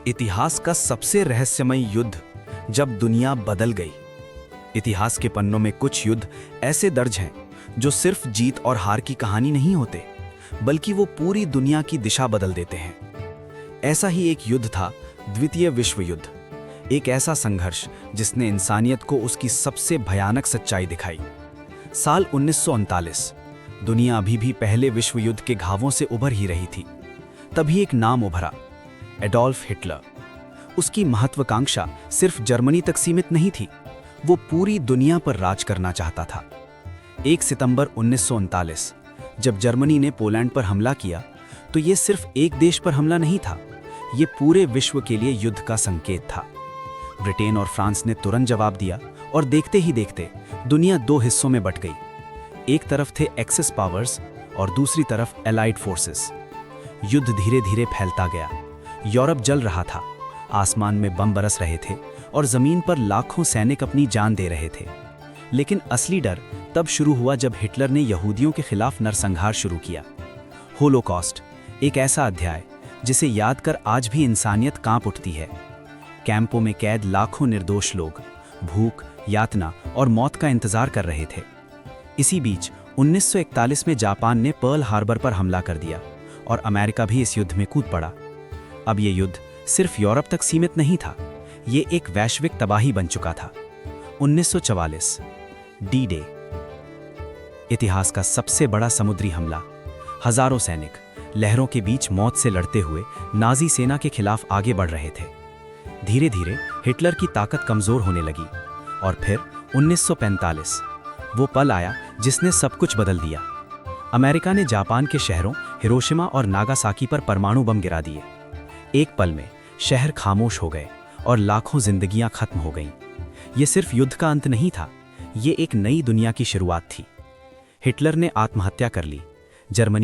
इतिहास का सबसे रहस्यमय युद्ध जब दुनिया बदल गई। इतिहास के पन्नों में कुछ युद्ध ऐसे दर्ज हैं जो सिर्फ जीत और हार की कहानी नहीं होते, बल्कि वो पूरी दुनिया की दिशा बदल देते हैं। ऐसा ही एक युद्ध था द्वितीय विश्व युद्ध, एक ऐसा संघर्ष जिसने इंसानियत को उसकी सबसे भयानक सच्चाई दिखाई। साल 1939, दुनिया अभी भी पहले विश्व युद्ध के घावों से उभर ही रही थी। तभी एक नाम उभरा, एडोल्फ हिटलर। उसकी महत्वाकांक्षा सिर्फ जर्मनी तक सीमित नहीं थी, वो पूरी दुनिया पर राज करना चाहता था। 1 सितंबर 1939 जब जर्मनी ने पोलैंड पर हमला किया, तो ये सिर्फ एक देश पर हमला नहीं था, ये पूरे विश्व के लिए युद्ध का संकेत था। ब्रिटेन और फ्रांस ने तुरंत जवाब दिया और देखते ही देखते दुनिया दो हिस्सों में बट गई। एक तरफ थे एक्सिस पावर्स और दूसरी तरफ एलाइड फोर्सेस। युद्ध धीरे धीरे फैलता गया। यूरोप जल रहा था, आसमान में बम बरस रहे थे और जमीन पर लाखों सैनिक अपनी जान दे रहे थे। लेकिन असली डर तब शुरू हुआ जब हिटलर ने यहूदियों के खिलाफ नरसंहार शुरू किया। होलोकॉस्ट, एक ऐसा अध्याय जिसे याद कर आज भी इंसानियत कांप उठती है। कैंपों में कैद लाखों निर्दोष लोग भूख, यातना और मौत का इंतजार कर रहे थे। इसी बीच 1941 में जापान ने पर्ल हार्बर पर हमला कर दिया और अमेरिका भी इस युद्ध में कूद पड़ा। अब ये युद्ध सिर्फ यूरोप तक सीमित नहीं था, ये एक वैश्विक तबाही बन चुका था। 1944 डी-डे, इतिहास का सबसे बड़ा समुद्री हमला। हजारों सैनिक लहरों के बीच मौत से लड़ते हुए नाजी सेना के खिलाफ आगे बढ़ रहे थे। धीरे धीरे हिटलर की ताकत कमजोर होने लगी और फिर 1945 वो पल आया जिसने सब कुछ बदल दिया। अमेरिका ने जापान के शहरों हिरोशिमा और नागासाकी पर परमाणु बम गिरा दिए। एक पल में शहर खामोश हो गए और लाखों जिंदगियां खत्म हो गईं। ये सिर्फ युद्ध का अंत नहीं था, ये एक नई दुनिया की शुरुआत थी। हिटलर ने आत्महत्या कर ली। जर्मनी